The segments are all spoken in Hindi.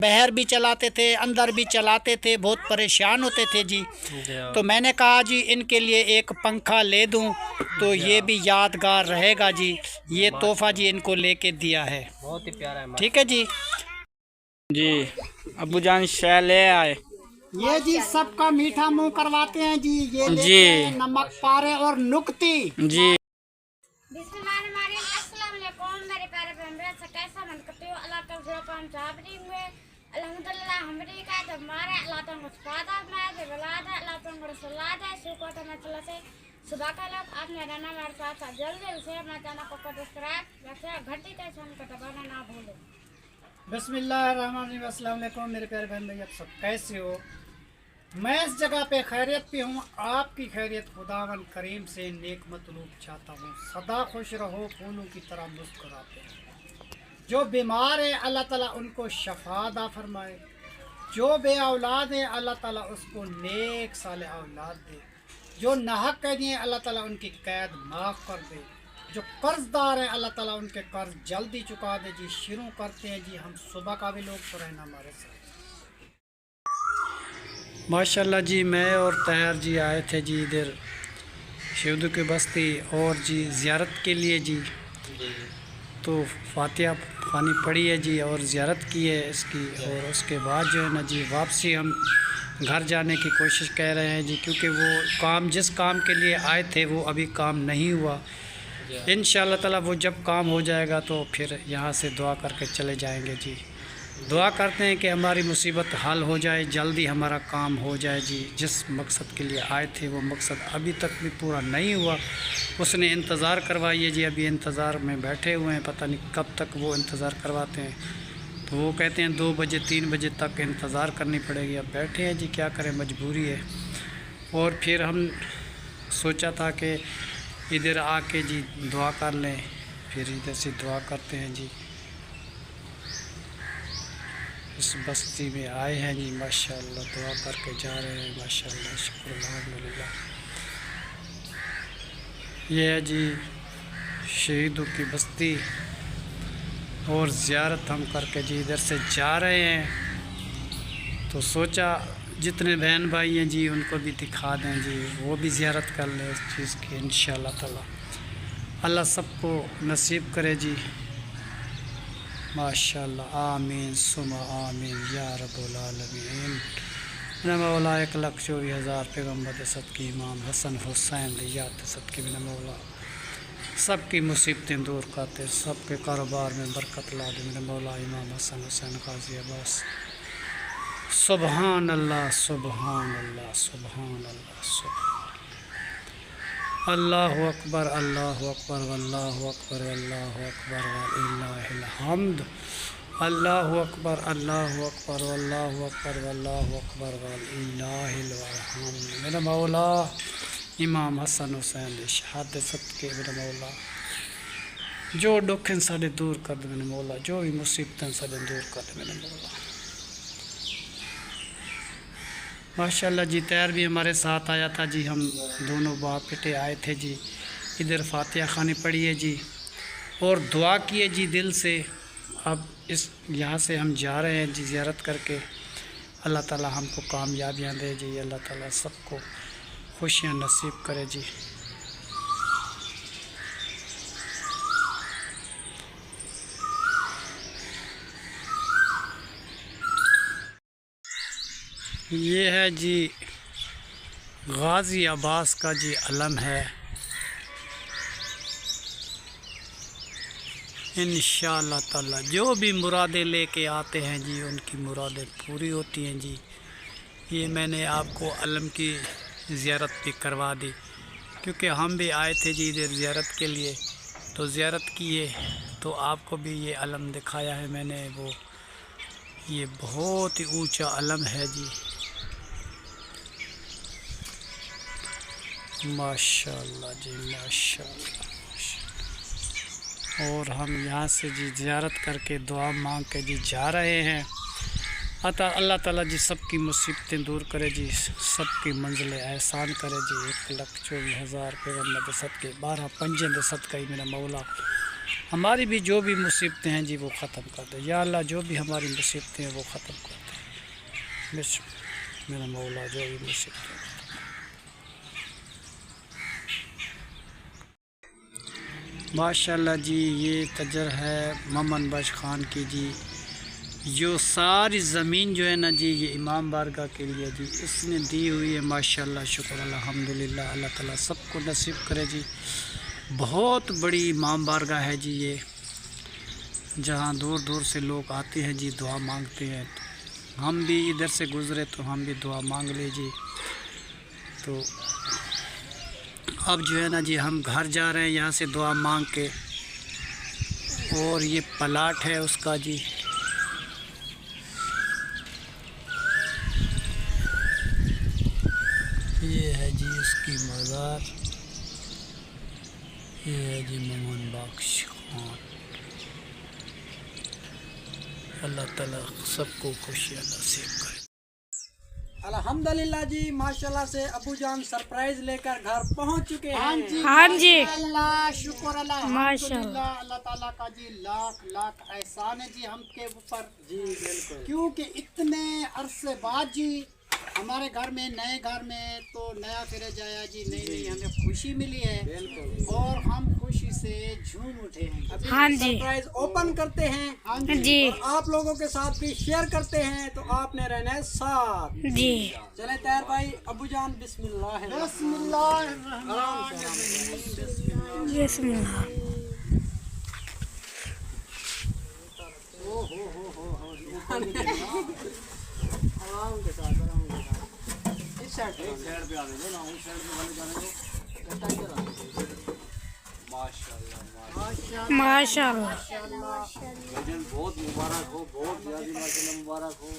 बाहर भी चलाते थे, अंदर भी चलाते थे, बहुत परेशान होते थे जी। तो मैंने कहा जी इनके लिए एक पंखा ले दूं तो ये भी यादगार रहेगा जी। ये तोहफा जी इनको लेके दिया है, बहुत ही प्यारा है। ठीक है जी। जी अबू जान शाह ले आए। ये जी सबका मीठा मुंह करवाते हैं जी। ये जी नमक पारे और नुक्ती जी। मेरे प्यारे बहन कैसा मन करते हो अल्लाह का जो काम चाहती हुए अल्हम्दुलिल्लाह हमरी का जब मारे अल्लाह तो मुझ पादा में जब वलाद है अल्लाह तो मुझ सलाद है शुक्र तो मैं चला से सुबह का लोग आपने रहना मेरे साथ जल्दी से अपना चैनल को सब्सक्राइब रखे घंटी के साथ को दबाना ना भूलें। बिस्मिल्लाहिर्रहमानिर्रहीम। अस्सलाम वालेकुम मेरे प्यारे बहन भाई, आप सब कैसे हो? मैं इस जगह पे खैरियत पे हूँ। आपकी खैरियत खुदावन करीम से नेक मतलूब चाहता हूँ। सदा खुश रहो, फूलों की तरह मुस्कुराते रहो। जो बीमार है अल्लाह ताला उनको शफा अता फरमाए। जो बे औलाद है अल्लाह ताला उसको नेक साले औलाद दे। जो नाहक कैदी हैं अल्लाह ताला उनकी कैद माफ़ कर दे। जो कर्जदार हैं अल्लाह ताला उनके कर्ज जल्दी चुका दे जी। शुरू करते हैं जी, हम सुबह का भी लोग तो रहना हमारे साथ। माशाल्लाह जी, मैं और तैयार जी आए थे जी इधर शिवदू की बस्ती और जी ज़ियारत के लिए जी। तो फातिहा खानी पड़ी है जी और ज़ियारत की है इसकी। और उसके बाद जो है ना जी वापसी हम घर जाने की कोशिश कर रहे हैं जी, क्योंकि वो काम जिस काम के लिए आए थे वो अभी काम नहीं हुआ। इंशाअल्लाह ताला वो जब काम हो जाएगा तो फिर यहाँ से दुआ करके चले जाएंगे जी। दुआ करते हैं कि हमारी मुसीबत हल हो जाए, जल्दी हमारा काम हो जाए जी। जिस मकसद के लिए आए थे वो मकसद अभी तक भी पूरा नहीं हुआ। उसने इंतज़ार करवाइए जी, अभी इंतज़ार में बैठे हुए हैं, पता नहीं कब तक वो इंतज़ार करवाते हैं। तो वो कहते हैं 2 बजे 3 बजे तक इंतज़ार करनी पड़ेगी। अब बैठे हैं जी, क्या करें, मजबूरी है। और फिर हम सोचा था कि इधर आके जी दुआ कर लें, फिर इधर से दुआ करते हैं जी। इस बस्ती में आए हैं जी, माशाअल्लाह दुआ करके जा रहे हैं, माशाअल्लाह शुक्र अल्हम्दुलिल्लाह। ये है जी शहीदों की बस्ती और ज़ियारत हम करके जी इधर से जा रहे हैं। तो सोचा जितने बहन भाई हैं जी उनको भी दिखा दें जी, वो भी ज़ियारत कर लें इस चीज़ की। इंशाअल्लाह ताला अल्लाह सबको नसीब करे जी, माशाअल्लाह। आमीन सुमा आमीन या रब्बुल आलमीन। मेरा मौला 1,24,000 पैगम्बर सदकी इमाम हसन हुसैन याद सदकी मेरा मौला सबकी मुसीबतें दूर करते, सबके कारोबार में बरकत ला दे मेरा मौला। इमाम हसन हुसैन गाजी अब्बास। सुबहान अल्लाह सुबहान अल्लाह सुबहान अल्लाह सुबहान अल्लाहु अकबर अल्लाहु अकबर वल्लाहु अकबर वल्लाहु अकबर वलिल्लाहिल हम्द। अल्लाहु अकबर अल्लाहु अकबर वल्लाहु अकबर वल्लाहु अकबर वलिल्लाहिल हम्द। मेरा मौला इमाम हसन हुसैन दी शहादत सदके मेरा मौला जो दुख साडे दूर कर दे मेरा मौला, जो भी मुसीबतें साडे दूर कर दे मेरा मौला। माशाअल्लाह जी तैयार भी हमारे साथ आया था जी। हम दोनों बाप बेटे आए थे जी। इधर फातिहा खानी पड़ी है जी और दुआ किए जी दिल से। अब इस यहाँ से हम जा रहे हैं जी ज़ियारत करके। अल्लाह ताला हमको कामयाबियाँ दे जी, अल्लाह ताला सबको खुशियाँ नसीब करे जी। ये है जी गाजी अब्बास का जी अलम है। इंशाअल्लाह ताला जो भी मुरादें लेके आते हैं जी उनकी मुरादें पूरी होती हैं जी। ये मैंने आपको अलम की ज़ियारत भी करवा दी, क्योंकि हम भी आए थे जी इधर ज़ियारत के लिए। तो ज़ियारत किए तो आपको भी ये अलम दिखाया है मैंने। वो ये बहुत ही ऊंचा अलम है जी, माशाअल्लाह जी माशाअल्लाह। और हम यहाँ से जी ज़ियारत करके दुआ मांग के जी जा रहे हैं। अल्लाह ताला जी सबकी मुसीबतें दूर करे जी, सबकी मंजिलें एहसान करे जी। 1,24,000 पैगम्बर दे सदके 12 पंजे दे सदका ही मेरा मौला हमारी भी जो भी मुसीबतें हैं जी वो ख़त्म कर दे। या अल्लाह जो भी हमारी मुसीबतें हैं वो ख़त्म कर दे। बस मेरा मौला जो भी मुसीबतें हैं। माशाल्लाह जी, ये तजर है ममन बख्श ख़ान की जी। जो सारी ज़मीन जो है ना जी, ये इमाम बारगाह के लिए जी इसने दी हुई है। माशाल्लाह, शुक्र अल्हम्दुलिल्लाह। अल्लाह ताला सबको नसीब करे जी। बहुत बड़ी इमाम बारगाह है जी ये, जहाँ दूर दूर से लोग आते हैं जी, दुआ मांगते हैं। तो हम भी इधर से गुज़रे तो हम भी दुआ मांग ले जी। तो अब जो है ना जी, हम घर जा रहे हैं यहाँ से दुआ मांग के। और ये प्लाट है उसका जी। ये है जी उसकी मज़ार। ये है जी ममन बख्श ख़ान। अल्लाह ताला सबको खुशियाँ नसीब करे। अल्हम्दुलिल्लाह जी, माशाल्लाह से अबू जान सरप्राइज लेकर घर पहुंच चुके हैं। हाँ जी, अल्लाह शुक्र माशाल्लाह। अल्लाह, अल्लाह ताला का जी लाख लाख एहसान है जी हमके ऊपर जी। बिल्कुल, क्योंकि इतने अरसे बाद जी हमारे घर में, नए घर में तो नया फिर जाया जी, नई हमें खुशी मिली है। बिल्कुल, और हम खुशी से झूम उठे हैं। अभी हाँ जी। सरप्राइज ओपन करते हैं। हाँ जी। और आप लोगों के साथ भी शेयर करते हैं, तो आपने रहना है साथ जी। चले तैयार भाई। अबू जान बिस्मिल्लाह बिस्मिल्लाह। आराम के साथ, आराम के साथ। इस साइड पे आने दो ना, उस साइड पे वाले जाने दो। माशाल्लाह माशाल्लाह। भजन बहुत मुबारक हो, बहुत ज़्यादा माशाल्लाह मुबारक हो।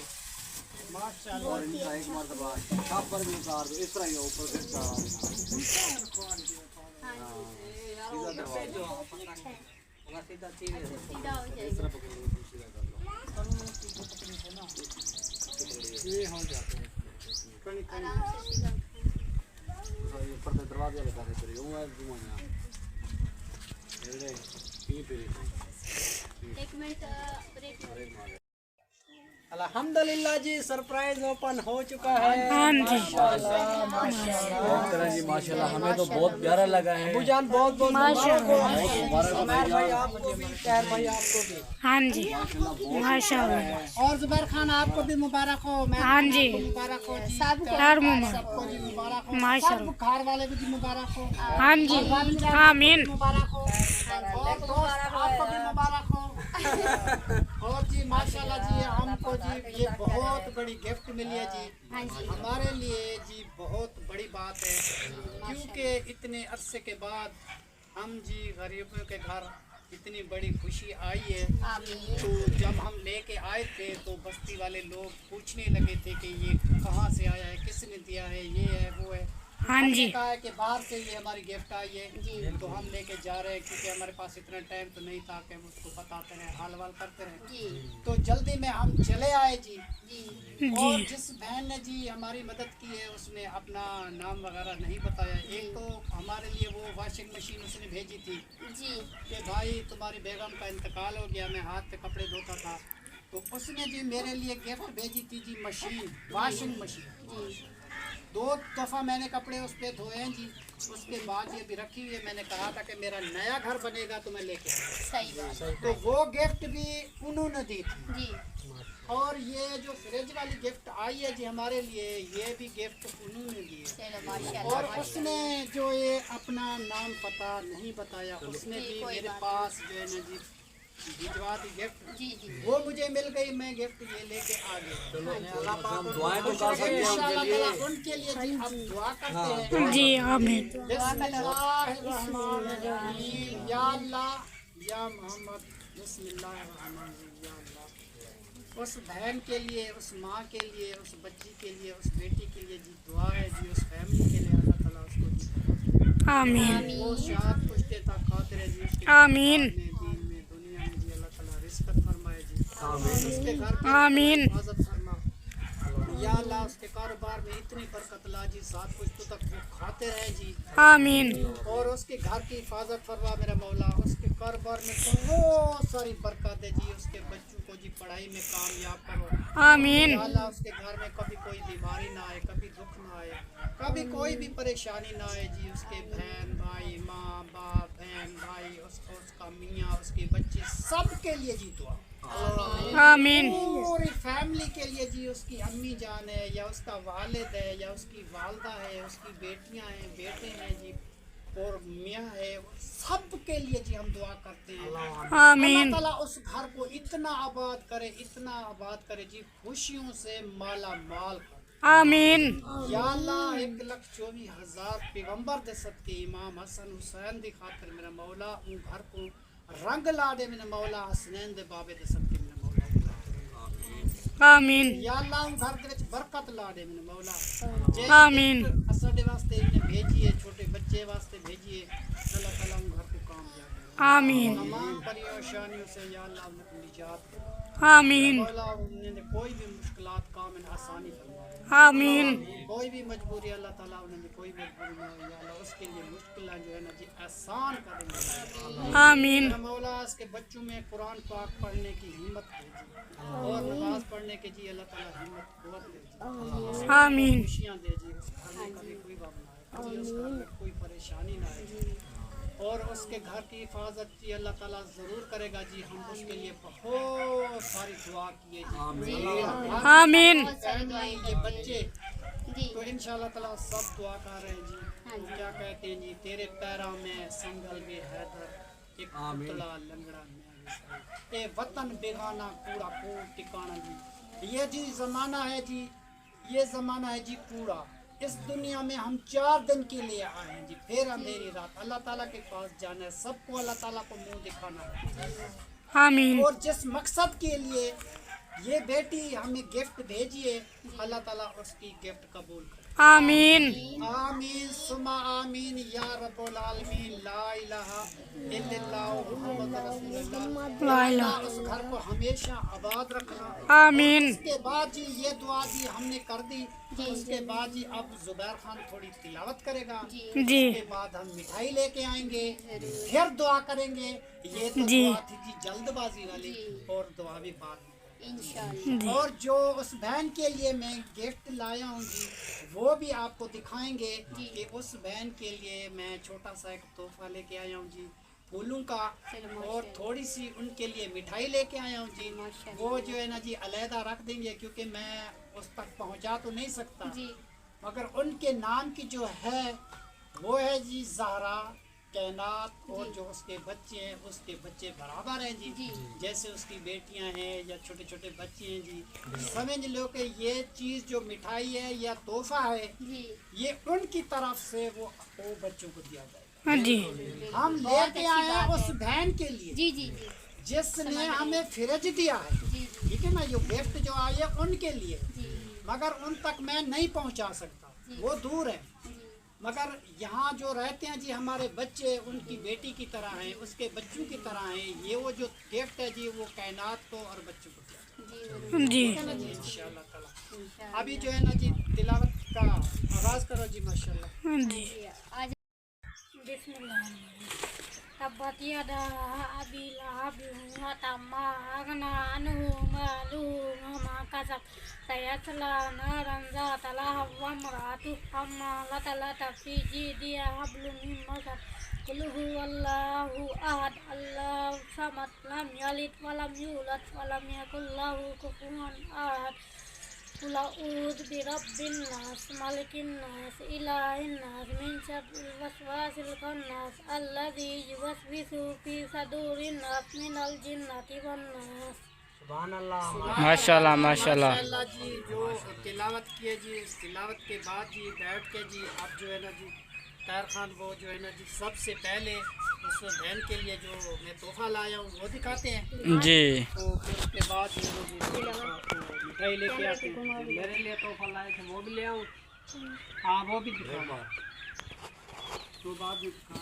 माशाल्लाह, और इनका एक मर्तबा छाप पर भी उतार दो, इस तरह ही ऊपर से ये हो जाते हैं। ऊपर से दरवाजे लगा देते हैं। वो है घुमाना। एक मिनट ब्रेक। अल्हम्दुलिल्लाह जी, सरप्राइज ओपन हो चुका है। हाँ जी। जी माशाल्लाह, हमें तो बहुत प्यारा लगा है। बुजान बहुत बहुत माशाल्लाह। भाई आपको भी, तैयार भाई आपको भी। हाँ जी, माशाल्लाह। और जुबैर खान आपको भी मुबारक हो। मैं हाँ जी। मुबारक हो जी। हर मुबारक। सबको जी मुबारक हो। माशाल्लाह। सब घर वाले को जी मुबारक हो। हाँ जी, आमीन। मुबारक हो। और दोस्त आपको भी मुबारक हो। और जी माशाल्लाह जी, हमको जी ये बहुत बड़ी गिफ्ट मिली है जी। हमारे लिए जी बहुत बड़ी बात है, क्योंकि इतने अरसे के बाद हम जी गरीबों के घर इतनी बड़ी खुशी आई है। तो जब हम लेके आए थे तो बस्ती वाले लोग पूछने लगे थे कि ये कहाँ से आया है, किसने दिया है, ये है वो है। हाँ जी। कहा है कि बाहर से ये हमारी गिफ्ट आई है, तो हम लेके जा रहे हैं, क्योंकि हमारे पास इतना टाइम तो नहीं था कि हम उसको बताते रहे, हाल वाल करते रहे। तो जल्दी में हम चले आए जी। और जिस बहन ने जी हमारी मदद की है, उसने अपना नाम वगैरह नहीं बताया। एक तो हमारे लिए वो वॉशिंग मशीन उसने भेजी थी जी, कि भाई तुम्हारी बेगम का इंतकाल हो गया, मैं हाथ पे कपड़े धोता था, तो उसने जी मेरे लिए गिफ्ट भेजी थी जी, मशीन, वॉशिंग मशीन। 2 दफ़ा मैंने कपड़े उस पर धोए हैं जी। उसके बाद ये भी रखी हुई है। मैंने कहा था कि मेरा नया घर बनेगा तो मैं लेके आऊँगा। सही बात। तो वो गिफ्ट भी उन्होंने दी थी जी। और ये जो फ्रिज वाली गिफ्ट आई है जी हमारे लिए, ये भी गिफ्ट उन्होंने दी है। चलो माशाल्लाह। और उसने जो ये अपना नाम पता नहीं बताया, उसने भी मेरे पास जो है ना जी भिजवा दी गिफ्ट। जी जी। वो मुझे मिल गई, मैं गिफ्ट ये लेके आ गया। दुआएं तो कर सकते हैं इंशाअल्लाह ताला उनके लिए जी हम दुआ करते हैं। जी, आमीन। बिस्मिल्लाहिर्रहमानिर्रहीम। या अल्लाह या मोहम्मद, बिस्मिल्लाहिर्रहमानिर्रहीम। या अल्लाह, उस बहन के लिए, उस माँ के लिए, उस बच्ची के लिए, उस बेटी के लिए जी दुआ है जी, उस फैमिली के लिए। अल्लाह ताला उसको जी आमीन। वो शाद पुश्ते तक खातिर है जी, उसके आमीन। दीन में, दुनिया में जी अल्लाह ताला रिज़्क़ फरमाए जी। उसके घर पे आमीन। हिफाजत फरमा। या अल्लाह, उसके कारोबार में इतनी बरकत ला जी, 7 पुश्तों तक वो खाते रहे जी। आमीन। और उसके घर की हिफाजत फरमा मेरा मौला, उसके कारोबार में बहुत सारी बरकत है जी, उसके बच्चों को जी पढ़ाई में कामयाब करो। आमीन। या अल्लाह उसके घर में कभी कोई बीमारी ना आए, कभी दुख ना आए, कभी कोई भी परेशानी ना आए जी। उसके बहन भाई, माँ बाप, बहन भाई, उसका मियाँ, उसके बच्चे, सब के लिए जी दुआ। आमीन। पूरी फैमिली के लिए जी, उसकी अम्मी जान है या उसका वालिद है या उसकी वालदा है, उसकी बेटियां हैं, बेटे हैं जी, और मियाँ है, सब के लिए जी हम दुआ करते हैं। आमीन। अल्लाह ताला उस घर को इतना आबाद करे, इतना आबाद करे जी, खुशियों से माला माल करे। आमीन। या अल्लाह 1,24,000 पैगंबर दे सदके इमाम हसन हुसैन दी खातिर मेरा मौला उन घर को रंग ला दे मेरा मौला, हसनैन दे बाबे दे सदके मेरा मौला। आमीन। या अल्लाह उन घर दे विच बरकत ला दे मेरा मौला। आमीन। असडे वास्ते इन्हें भेजिए, छोटे बच्चे वास्ते भेजिए, अल्लाह ताला उन घर को कामयाब करे। आमीन। तमाम परेशानियों से या अल्लाह उनको निजात दे। आमीन। मौला उन्हें कोई भी मुश्किलात काम में आसानी फरमाए। आमीन। कोई भी मजबूरी अल्लाह ताला उन्हें कोई मजबूरी ना हो या अल्लाह उसके लिए मुश्किलें जो है ना जी आसान कर देंगे। आमीन। मेरा मौला उसके बच्चों में कुरान पाक पढ़ने की हिम्मत भेजी और नमाज पढ़ने के जी अल्लाह ताला हिम्मत कुव्वत दे। आमीन। खुशियाँ दे जी, उस घर में कभी कोई बात ना आए, कभी उस घर में कोई परेशानी ना आए, और उसके घर की हिफाजत जी अल्लाह ताला ज़रूर करेगा जी। हम उसके लिए बहुत सारी दुआ किए जी। आमीन। ये बच्चे तो इंशाल्लाह ताला सब दुआ कर रहे हैं जी। तो क्या कहते हैं जी, तेरे पैरों में संभल भी हैदर, एक पुतला लंगड़ा में ए वतन बेगाना कूड़ा कूड़ ठिकाना जी। ये जी ज़माना है जी, ये ज़माना है जी कूड़ा। इस दुनिया में हम 4 दिन के लिए आए हैं जी, फिर अंधेरी रात अल्लाह ताला के पास जाना है। सबको अल्लाह ताला को मुंह दिखाना है। आमीन। और जिस मकसद के लिए ये बेटी हमें गिफ्ट भेजिए, अल्लाह ताला उसकी गिफ्ट कबूल करे। आमीन। आमीन सुमा आमीन या रब्बुल आलमीन। ला इलाहा इल्लल्लाह मुहम्मद रसूलुल्लाह। ला इलाहा। उस घर को हमेशा आबाद रखना। आमीन। उसके बाद जी ये दुआ जी हमने कर दी, उसके बाद जी अब जुबैर खान थोड़ी तिलावत करेगा जी। उसके बाद हम मिठाई लेके आएंगे, फिर दुआ करेंगे। ये तो जी। दुआ थी जी जल्दबाजी वाली, और दुआ भी बाद में। जी। और जो उस बहन के लिए मैं गिफ्ट लाया हूँ जी, वो भी आपको दिखाएंगे कि उस बहन के लिए मैं छोटा सा एक तोहफा लेके आया हूँ जी, फूलों का, और थोड़ी सी उनके लिए मिठाई लेके आया हूँ जी। वो जो है ना जी अलहदा रख देंगे, क्योंकि मैं उस तक पहुँचा तो नहीं सकता, मगर उनके नाम की जो है वो है जी ज़हरा कैनात, और जो उसके बच्चे हैं उसके बच्चे बराबर हैं जी। जैसे उसकी बेटियां हैं या छोटे छोटे बच्चे हैं जी। समझ लो कि ये चीज़ जो मिठाई है या तोहफा है, ये उनकी तरफ से वो बच्चों को दिया जाएगा जी। हम लेके आए हैं उस बहन के लिए जी जी जिसने हमें फ्रिज दिया है, ठीक है ना। ये गिफ्ट जो आई है उनके लिए, मगर उन तक मैं नहीं पहुंचा सकता, वो दूर है। मगर यहाँ जो रहते हैं जी हमारे बच्चे, उनकी बेटी की तरह हैं, उसके बच्चों की तरह हैं। ये वो जो गिफ्ट है जी वो कायनात को और बच्चों को दिया जी। ठीक है ना जी, इंशाल्लाह ताला। अभी जो है ना जी तिलावत का आगाज़ करो जी, माशाल्लाह जी। आज तब्बत यदा अबी लहब व तम्मा अगना अन्हु मालुहु वमा कसब सयस्ला नारन ज़ात लहब व इम्रअतुहु हम्मालतल फी जीदिहा हब्लुम मिन मसद कुल हुवल्लाहु अहद अल्लाहु समद लम यलिद व लम यूलद व लम यकुल लहु कुफुवन अहद। कुल अऊज़ु बिरब्बिन नास मलिकिन नास इलाहिन नास मिन शर्रिल वसवासिल खन्नास अल्लज़ी युवस्विसु फी सदूरिन नास मिनल जिन्नति वन नास। माशाल्लाह माशाल्लाह। माशाल्लाह जी। जो तिलावत किए जी, इस तिलावत के बाद जी बैठ के जी अब जो है ना जी तार खान वो जो है ना जी सबसे पहले उस बहन के लिए जो मैं तोहफा लाया हूँ वो दिखाते हैं जी। तो फिर उसके बाद जो है जी मिठाई लेके आते हैं। मेरे लिए तोहफा लाए थे वो भी ले आऊँ, हाँ वो भी दिखा तो बाद में दिखा।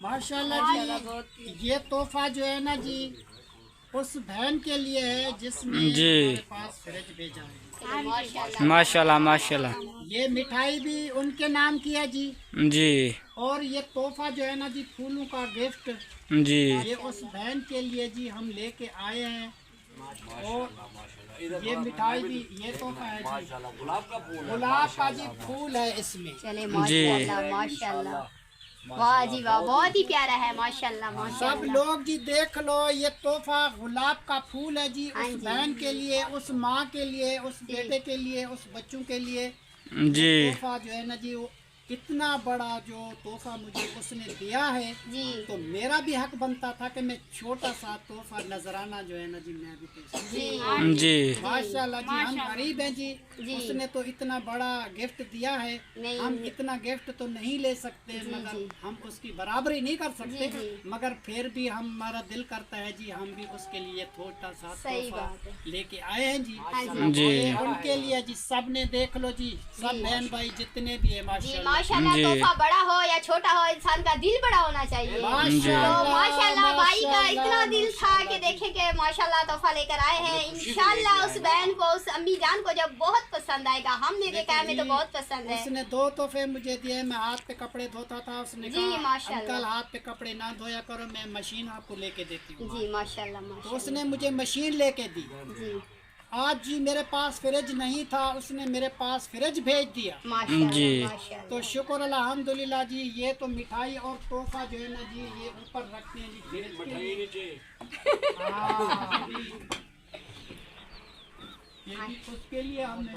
माशाल्लाह जी ये तोहफा जो है ना जी उस बहन के लिए है जिसने जी। हमारे पास फ्रिज भेजा है। माशाल्लाह माशाल्लाह। ये मिठाई भी उनके नाम की है जी। जी और ये तोहफा जो है ना जी, फूलों का गिफ्ट, जी ये उस बहन के लिए जी हम लेके आए हैं। और ये मिठाई भी, ये तोहफा है जी, गुलाब का जी फूल है इसमें। चले जी। माशाल्लाह माशाल्लाह, वाह जी वाह, बहुत ही प्यारा है माशाल्लाह सब माशाल्लाह। लोग जी देख लो, ये तोहफा गुलाब का फूल है जी, हाँ उस जी। बहन के लिए, उस माँ के लिए, उस बेटे के लिए, उस बच्चों के लिए। जी तोहफा जो है ना जी, वो इतना बड़ा जो तोहफा मुझे उसने दिया है, जी तो मेरा भी हक बनता था कि मैं छोटा सा तोहफा नजराना जो है ना जी मैं भी पेश करूं। जी जी माशाल्लाह जी, हम गरीब हैं जी, जी। उसने तो इतना बड़ा गिफ्ट दिया है। नहीं, हम नहीं। इतना गिफ्ट तो नहीं ले सकते, जी, मगर जी। हम उसकी बराबरी नहीं कर सकते। जी, जी। मगर फिर भी हमारा दिल करता है जी, हम भी उसके लिए छोटा सा सही तोहफा बात है। लेके आए हैं जी। हाँ जी। जी। ये उनके लिए जी, सब ने देख लो जी, सब बहन भाई जितने भी है जी माशाल्लाह। माशाल्लाह, जी। तोहफा बड़ा हो या छोटा हो, इंसान का दिल बड़ा होना चाहिए। माशाल्लाह, तो माशाल्लाह भाई का माशाल्लाह, इतना दिल था कि देखे कि माशाल्लाह तोहफा लेकर आए हैं। इंशाल्लाह उस बहन को, उस अम्मी जान को जब बहुत पसंद आएगा, हमने देखा है, हमें तो बहुत पसंद है। उसने 2 तोहफे मुझे दिए। मैं हाथ पे कपड़े धोता था, उसने जी, कहा माशाल्लाह। अंकल हाथ पे कपड़े ना धोया करो, मैं मशीन आपको लेके देती हूँ। जी माशाल्लाह तो माशाल्लाह। उसने मुझे मशीन लेके दी। जी आज जी मेरे पास फ्रिज नहीं था, उसने मेरे पास फ्रिज भेज दिया। माशाल्लाह जी। माशाल्लाह। तो शुक्र अल्हम्दुलिल्लाह जी। ये तो मिठाई और तोहफा जो है ना जी, ये ऊपर रखते हैं जी फ्रिज के लिए। हाँ, ये भी उसके लिए हमने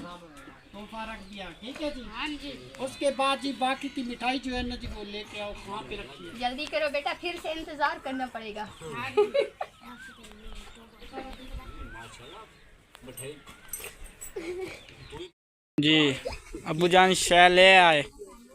तोहफा रख दिया। ठीक है जी। हाँ जी। उसके बाद जी बाकी की मिठाई जो है ना जी, वो लेके आओ, वहाँ पे रखिए। जल्दी करो बेटा, फिर से इंतजार करना पड़ेगा। जी अबू जान शाय ले आए।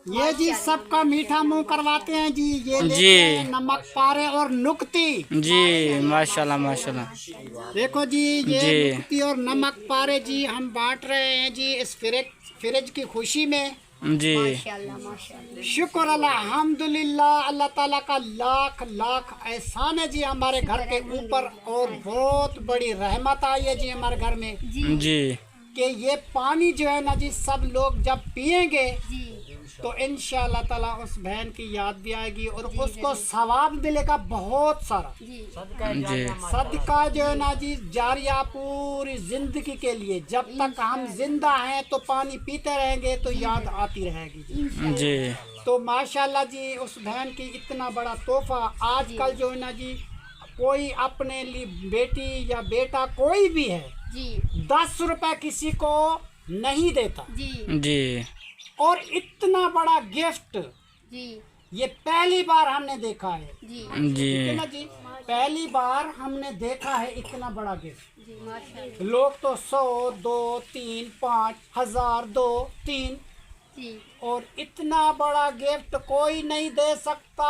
ये जी सबका मीठा मुंह करवाते हैं जी। ये लेते जी। हैं नमक पारे और नुक्ती। जी माशाल्लाह माशाल्लाह। देखो जी, ये जी। नुक्ती और नमक पारे जी हम बांट रहे हैं जी इस फ्रिज की खुशी में। जी माशाल्लाह माशाल्लाह। शुक्र अल्हम्दुलिल्लाह, अल्लाह ताला का लाख लाख एहसान है जी हमारे घर के ऊपर। और बहुत बड़ी रहमत आई है जी हमारे घर में, जी कि ये पानी जो है ना जी, सब लोग जब पिएंगे जी तो इंशाअल्लाह ताला उस बहन की याद भी आएगी और उसको सवाब मिलेगा बहुत सारा। जी जी सदका जो है ना जी, जारिया पूरी जिंदगी के लिए। जब तक हम जिंदा हैं तो पानी पीते रहेंगे तो याद आती रहेगी। जी तो माशाल्लाह जी, उस बहन की इतना बड़ा तोहफा। आजकल जो है ना जी, कोई अपने लिए बेटी या बेटा कोई भी है, जी 10 रुपए किसी को नहीं देता। जी जी और इतना बड़ा गिफ्ट जी ये पहली बार हमने देखा है। जी जी ठीक है ना जी, पहली बार हमने देखा है इतना बड़ा गिफ्ट। जी माशाल्लाह। लोग तो 100, 2, 3, 5 हजार, 2, 3, जी और इतना बड़ा गिफ्ट कोई नहीं दे सकता।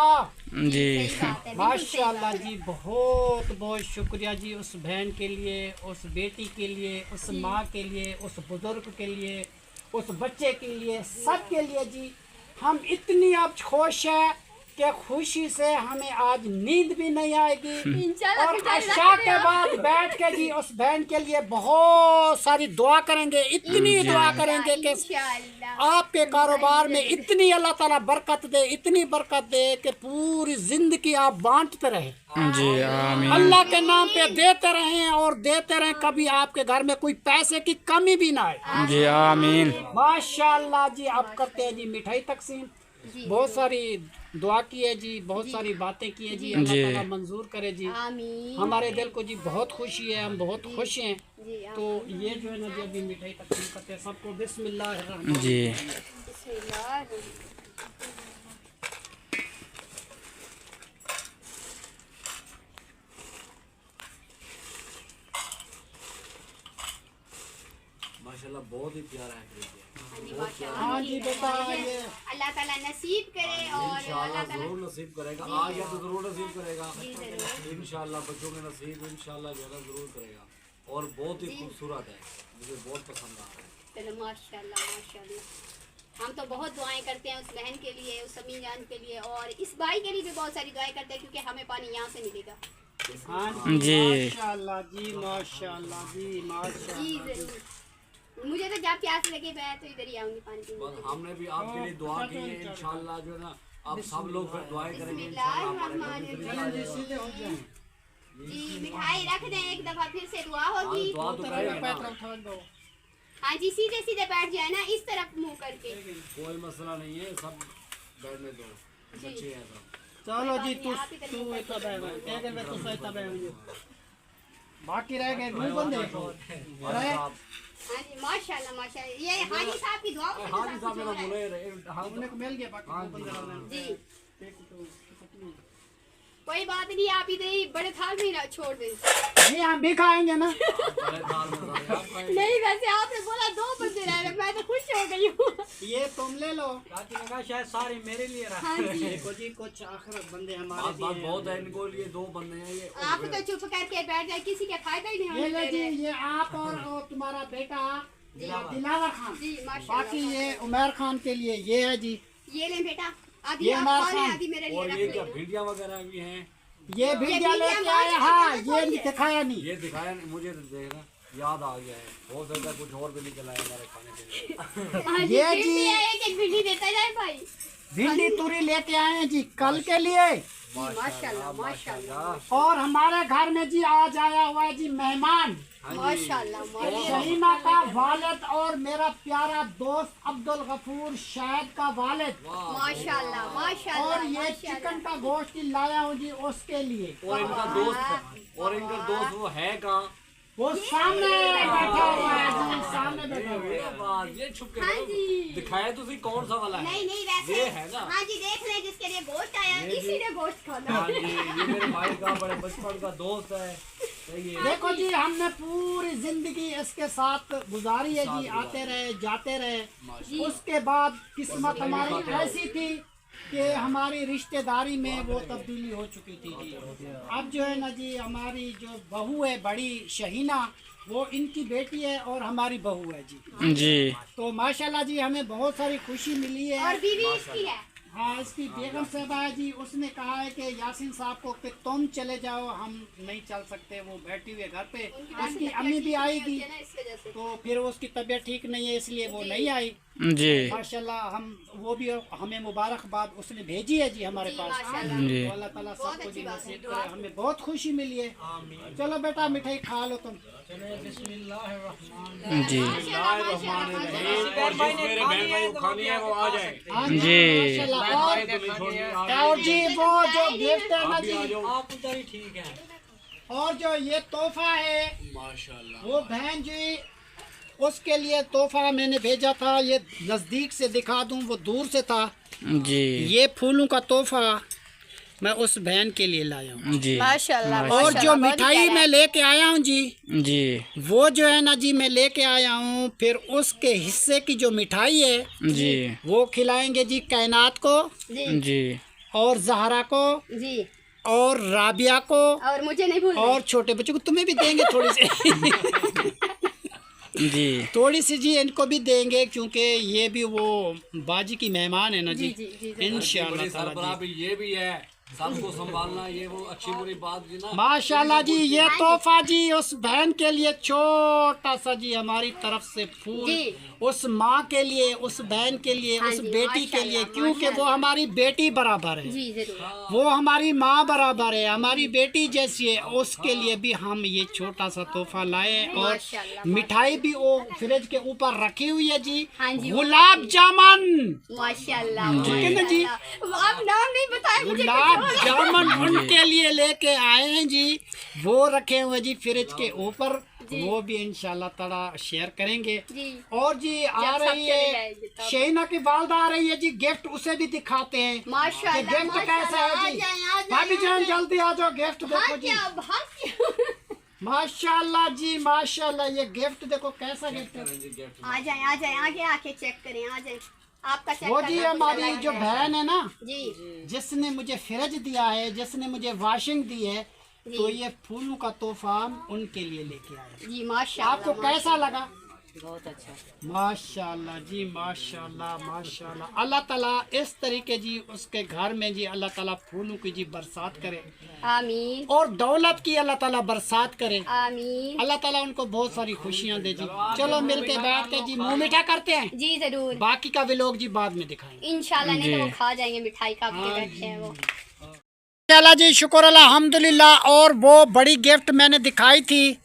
जी सही बात है, बिल्कुल सही माशाल्लाह बात है। जी, बहुत बहुत शुक्रिया जी उस बहन के लिए, उस बेटी के लिए, उस माँ के लिए, उस बुजुर्ग के लिए, उस बच्चे के लिए, सब के लिए जी। हम इतनी अब खुश है कि खुशी से हमें आज नींद भी नहीं आएगी। इंशाल्लाह और बेटा, अशा के बाद बैठ के जी उस बहन के लिए बहुत सारी दुआ करेंगे, इतनी दुआ करेंगे कि इंशाल्लाह। आपके कारोबार में इतनी अल्लाह ताला बरकत दे, इतनी बरकत दे कि पूरी जिंदगी आप बांटते रहे। जी आमीन। अल्लाह के नाम पे देते रहें और देते रहें, कभी आपके घर में कोई पैसे की कमी भी ना आए। जी आमीन। माशाल्लाह जी। अब करते हैं जी मिठाई तकसीम। जी बहुत सारी दुआ की है जी, बहुत सारी बातें की है जी। अल्लाह जी। ताला मंजूर करे जी। आमीन। हमारे दिल को जी बहुत खुशी है, हम बहुत खुश हैं। जी तो ये जो है ना जी, अभी मिठाई तकसीम करते हैं सबको। बिस्मिल्लाह। जी बिस्मिल्लाह। माशाल्लाह बहुत ही प्यारा है फ्रिज ये। हाँ जी बेटा, ये अल्लाह ताला नसीब करे और इंशाल्लाह अल्लाह ताला जरूर नसीब करेगा। आ गया तो जरूर नसीब करेगा। इंशाल्लाह बच्चों के नसीब इंशाल्लाह जो है ना जरूर करेगा। और बहुत ही खूबसूरत है, मुझे बहुत पसंद आ रहा है। चलो माशाल्लाह माशाल्लाह। हम तो बहुत दुआएं करते हैं उस बहन के लिए, उस अम्मी जान के लिए, और इस भाई के लिए भी बहुत सारी दुआएं करते हैं, क्योंकि हमें पानी यहाँ से मिलेगा। हाँ जी। माशाल्लाह जी, माशाल्लाह जी, जी माशाल्लाह। जरूर। मुझे तो जब प्यास लगे मैं तो इधर ही आऊंगी पानी पीने। बस हमने भी आपके लिए दुआ की है, इंशाल्लाह जो है ना आप सब लोग फिर दुआएं करेंगे इंशाल्लाह हमारे घर में फिर आ जाएगा। सीधे हो जाए। जी मिठाई रख दें, एक दफा फिर से दुआ हाँ, होगी। दुआ तो करेंगे पैर ना। उठा दो। हाँ जी, सीधे सीधे बैठ जाए ना, इस तरफ मुंह करके। कोई मसला नहीं है, सब बैठने दो, बच्चे हैं सब। चलो जी, तू आप इधर तू मुंह इतना करके बैठ, एक में तू सही बैठ। बाकी रह गए मुंह बंद है। रहे आप हाँ जी माशाल्लाह माशाल्लाह। ये हाजी साहब की दुआ होगी तो हाजी सब साहब कुछ मेरा हो रहा है। बोले रहे हाँ उन्हें को मिल गया, बाकी मुंह बंद रहना। जी एक तो कितनी। कोई बात नहीं, आप इधर ही बड़े थाल में ही छोड़ दें। नहीं, हम भी खाएंगे ना। बड़े दाल में सारे आप खाएंगे। नहीं वैसे आपने बोला 2 बंदे रह रहे, मैं तो खुश हो गई हूँ। ये तुम ले लो। शायद सारी मेरे लिए रहा। हाँ जी, देखो जी, कुछ आखिर बंदे हमारे बात बात भी बहुत है, इनको लिए 2 बंदे हैं ये। आप तो चुप करके बैठ जाए, किसी के फायदा ही नहीं ये होने ले दे जी, रहे। ये आप और तुम्हारा बेटा दिलावर खान। जी माशाल्लाह। बाकी ये उमर खान के लिए ये है जी। ये लें बेटा, आधी ये आप हमारा खा लें, खान। आधी मेरे लिए और रख ये क्या लें। भिंडियाँ वगैरह भी हैं, ये भिंडिया भिंडिया लेके मार आए। के हाँ, खाना ये चाहिए। दिखाया नहीं। ये दिखाया नहीं मुझे, तो देखना याद आ गया है, हो सकता है कुछ और भी निकल आए हमारे खाने के लिए। हाँ जी, ये भिंडी जी। है, एक भिंडी देता जाए भाई। भिंडी तुरी लेके आए हैं जी कल के लिए। माशाल्लाह माशाल्लाह और हमारे घर में जी आज आया हुआ है जी मेहमान, माशाल्लाह माशाल्लाह। शहीना का वालिद और मेरा प्यारा दोस्त अब्दुल गफूर शायद का वालिद। माशाल्लाह माशाल्लाह और ये माशाल्लाह। चिकन का गोश्त ही लाया हूँ जी उसके लिए। और इनका दोस्त, और इनका दोस्त वो है कहाँ? वो सामने बैठा हुआ है जी, सामने बैठा हुआ है। ये बात, ये छुप के हाँ जी। दिखाया तुझे कौन सा वाला है? नहीं नहीं वैसे ये है ना? हाँ जी, देख लें जिसके लिए गोश्त आया ये इसी जी। ने गोश्त खाना। हाँ जी, ये मेरे भाई का बड़े बचपन का दोस्त है। सही है। देखो जी, हमने पूरी जिंदगी इसके साथ गुजारी है जी, आते रहे जाते रहे। उसके बाद किस्मत हमारी ऐसी थी कि हमारी रिश्तेदारी में वो तब्दीली हो चुकी थी जी। अब जो है ना जी, हमारी जो बहू है बड़ी शहीना, वो इनकी बेटी है और हमारी बहू है जी। जी। तो माशाल्लाह जी, हमें बहुत सारी खुशी मिली है। और बीवी इसकी है। हाँ, इसकी बेगम साहबा है जी, उसने कहा है कि यासीन साहब को कि तुम चले जाओ, हम नहीं चल सकते, वो बैठी हुई है घर पे। उसकी अम्मी भी आएगी, इस वजह से। तो फिर उसकी तबीयत ठीक नहीं है, इसलिए वो नहीं आई। जी। माशाल्लाह, हम वो भी हमें मुबारकबाद उसने भेजी है जी हमारे पास। माशाल्लाह। जी। तो अल्लाह ताला बहुत सबको अच्छी जी बात है, नसीब करे, हमें बहुत खुशी मिली है। चलो बेटा, मिठाई खा लो तुम। जी। माशाल्लाह, और जिस मेरे बहन भाई को खानी है वो आ जाए। हाँ जी। माशाल्लाह। और जी, वो जो गिफ्ट है ना जी, आप उधर ही ठीक है। और जो ये तोहफा है, माशाल्लाह। वो बहन जी, उसके लिए तोहफा मैंने भेजा था। ये नज़दीक से दिखा दूं, वो दूर से था। जी। ये फूलों का तोहफा मैं उस बहन के लिए लाया हूँ। जी। माशाल्लाह। और जो मिठाई मैं लेके आया हूँ जी, जी। वो जो है ना जी, मैं लेके आया हूँ, फिर उसके हिस्से की जो मिठाई है जी। वो खिलाएंगे जी कायनात को, जी। और जहरा को, जी। और राबिया को, और मुझे नहीं भूलना। और छोटे बच्चों को। तुम्हें भी देंगे थोड़ी सी। जी। थोड़ी सी जी इनको भी देंगे, क्योंकि ये भी वो बाजी की मेहमान है ना जी। इंशाअल्लाह बड़ी ताला सरबराह जी। भी ये भी है, सबको संभालना, ये वो अच्छी बुरी बात जी ना। माशाल्लाह जी, ये तोहफा जी उस बहन के लिए छोटा सा जी, हमारी तरफ से फूल जी। उस माँ के लिए, उस बहन के लिए, हाँ उस जी, बेटी के लिए, माशाल्लाह, क्योंकि वो हमारी बेटी बराबर है। जी जरूर। वो हमारी माँ बराबर है, हमारी बेटी जैसी है। उसके लिए भी हम ये छोटा सा तोहफा लाए। और माशाल्लाह, मिठाई भी वो फ्रिज के ऊपर रखी हुई है जी, हाँ जी। गुलाब जामुन। माशाल्लाह ठीक है ना जी? माशाल्लाह। आप नाम नहीं बताए मुझे। गुलाब जामुन उनके लिए लेके आए हैं जी, वो रखे हुए जी फ्रिज के ऊपर। वो भी इंशाल्लाह ताला शेयर करेंगे। जी। और जी आ सब रही चले है जाएंगे तब। शहीना की वालदा आ रही है जी, गिफ्ट उसे भी दिखाते हैं। माशाल्लाह, कि गिफ्ट कैसा माशाल्लाह, है जी। आ जाएं, आ जाएं, भाभी आ जान जाएं। जल्दी आ जाओ, गिफ्ट देखो हाँ जी। क्या बात क्या। माशाल्लाह जी, माशाल्लाह। ये गिफ्ट देखो कैसा गिफ्ट है। आ जाए आगे आके चेक करें, आ जाए आपका चेक वो जी करना हमारी मुझे जो लग रहा है। बहन है ना, जी जिसने मुझे फ्रिज दिया है, जिसने मुझे वॉशिंग दी है, तो ये फूलों का तोहफा उनके लिए लेके आए। जी माशाल्लाह। आपको कैसा लगा? बहुत अच्छा। माशाल्लाह जी, माशाल्लाह माशाल्लाह। अल्लाह ताला इस तरीके जी उसके घर में जी अल्लाह ताला फूलों की जी बरसात करे, आमीन और दौलत की अल्लाह ताला बरसात करे। आमीन। अल्लाह ताला उनको बहुत सारी खुशियाँ दे जी। चलो मिलके बैठ के जी मुंह मीठा करते हैं, जी जरूर, बाकी का व्लॉग जी बाद में दिखाएंगे इंशाल्लाह। नहीं तो वो खा जाएंगे मिठाई का आपके बैठे हैं वो। अल्लाह जी, शुक्र अल्हम्दुलिल्लाह। और वो बड़ी गिफ्ट मैंने दिखाई थी,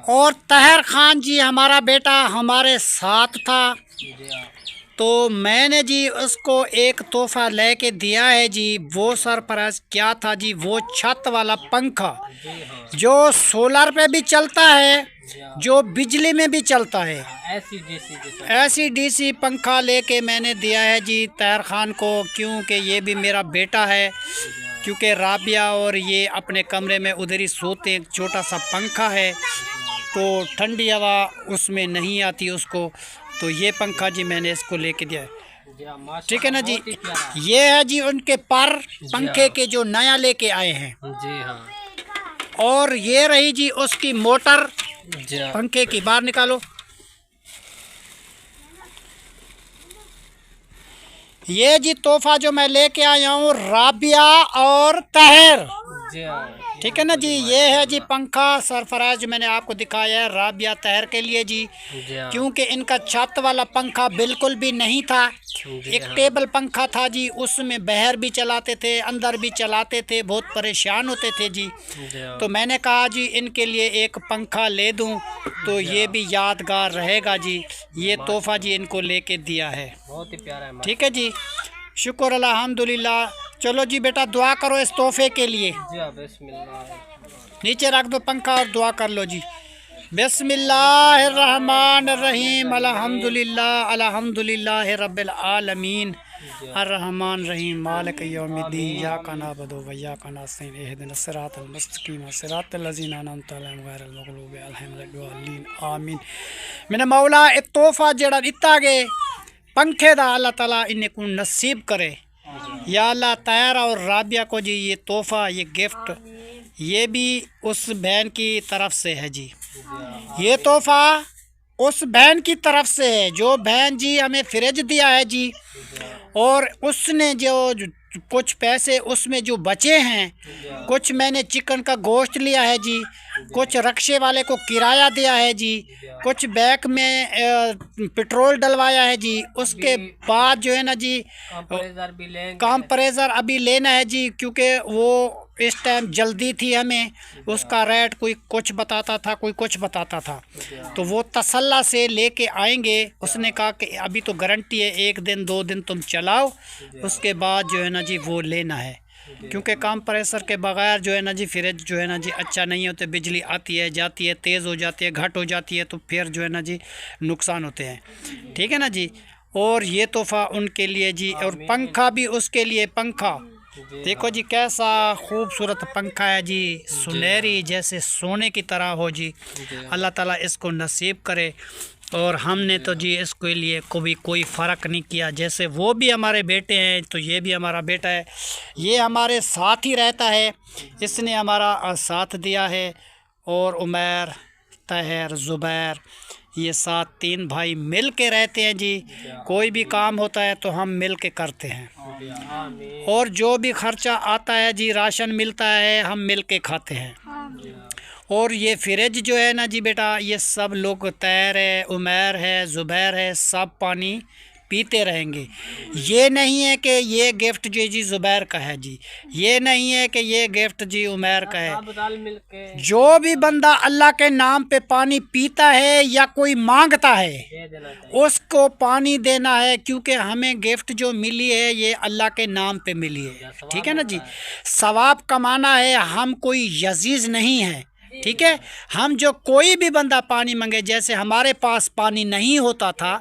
और तहर खान जी हमारा बेटा हमारे साथ था, तो मैंने जी उसको एक तोहफा लेके दिया है जी। वो सरप्राइज क्या था जी? वो छत वाला पंखा जो सोलर पे भी चलता है, जो बिजली में भी चलता है, ऐसी डीसी पंखा लेके मैंने दिया है जी तहर खान को, क्योंकि ये भी मेरा बेटा है। क्योंकि राबिया और ये अपने कमरे में उधर ही सोते, एक छोटा सा पंखा है तो ठंडी हवा उसमें नहीं आती उसको, तो ये पंखा जी मैंने इसको लेके दिया है। ठीक है ना जी। ये है जी उनके पर पंखे के जो नया लेके आए हैं जी हाँ। और ये रही जी उसकी मोटर पंखे की, बाहर निकालो। ये जी तोहफा जो मैं लेके आया हूँ राबिया और तहर, ठीक है ना जी। ये है जी पंखा सरफराज जो मैंने आपको दिखाया है राबिया तहर के लिए जी, क्योंकि इनका छत वाला पंखा बिल्कुल भी नहीं था, एक टेबल पंखा था जी, उसमें बाहर भी चलाते थे अंदर भी चलाते थे, बहुत परेशान होते थे जी। तो मैंने कहा जी इनके लिए एक पंखा ले दूं तो ये भी यादगार रहेगा जी। ये तोहफा जी इनको लेके दिया है, बहुत ही प्यारा है। ठीक है जी, शुक्र अल्हम्दुलिल्लाह। चलो जी बेटा दुआ करो इस तोहफे के लिए। नीचे रख दो पंखा और दुआ कर लो जी। बिस्मिल्लाहिर्रहमानिर्रहीम, अल्हम्दुलिल्लाह अल्हम्दुलिल्लाहि रब्बिल आलमीन, अर्रहमान रहीम, मालिक यौमिद्दीन, इय्याका नअबुदु व इय्याका नस्तईन, इहदिनस सिरातल मुस्तकीम, सिरातल लज़ीना अनअमता अलैहिम गैरिल मग़लूबि अलैहिम वलद्दाल्लीन, आमीन। मैंने मौला एक तोहफा जेड़ा दिता गे पंखे दा अल्लाह ताला इन्हें को नसीब करे या अल्लाह। तैयार और राबिया को जी ये तोहफा, ये गिफ्ट, ये भी उस बहन की तरफ से है जी। ये तोहफा उस बहन की तरफ से है जो बहन जी हमें फ्रिज दिया है जी, और उसने जो कुछ पैसे उसमें जो बचे हैं, कुछ मैंने चिकन का गोश्त लिया है जी, कुछ रक्शे वाले को किराया दिया है जी, कुछ बैग में पेट्रोल डलवाया है जी। उसके बाद जो है ना जी कंप्रेसर अभी लेना है जी, क्योंकि वो इस टाइम जल्दी थी हमें, उसका रेट कोई कुछ बताता था कोई कुछ बताता था, तो वो तसल्ला से लेके आएंगे। उसने कहा कि अभी तो गारंटी है 1 दिन 2 दिन तुम चलाओ, उसके बाद जो है ना जी वो लेना है, क्योंकि कंप्रेसर के बगैर जो है ना जी फ्रिज जो है ना जी अच्छा नहीं होते, बिजली आती है जाती है, तेज़ हो जाती है घट हो जाती है, तो फिर जो है ना जी नुकसान होते हैं, ठीक है ना जी। और ये तोहफ़ा उनके लिए जी, और पंखा भी उसके लिए। पंखा देखो जी कैसा खूबसूरत पंखा है जी, सुनहरी जैसे सोने की तरह हो जी। अल्लाह ताला इसको नसीब करे। और हमने तो जी इसके लिए कोई फ़र्क नहीं किया, जैसे वो भी हमारे बेटे हैं तो ये भी हमारा बेटा है, ये हमारे साथ ही रहता है, इसने हमारा साथ दिया है। और उमर, तहर, ज़ुबैर, ये 3 भाई मिल के रहते हैं जी। कोई भी काम होता है तो हम मिल के करते हैं, और जो भी खर्चा आता है जी, राशन मिलता है, हम मिल के खाते हैं। और ये फ्रिज जो है ना जी बेटा, ये सब लोग, तैर है, उमर है, ज़ुबैर है, सब पानी पीते रहेंगे। ये नहीं है कि ये गिफ्ट जी ज़ुबैर का है जी, ये नहीं है कि ये गिफ्ट जी उमर का है। जो भी बंदा अल्लाह के नाम पे पानी पीता है या कोई मांगता है उसको पानी देना है, क्योंकि हमें गिफ्ट जो मिली है ये अल्लाह के नाम पे मिली है, ठीक है ना जी। सवाब कमाना है, हम कोई यजीज़ नहीं है, ठीक है। हम जो कोई भी बंदा पानी मांगे, जैसे हमारे पास पानी नहीं होता था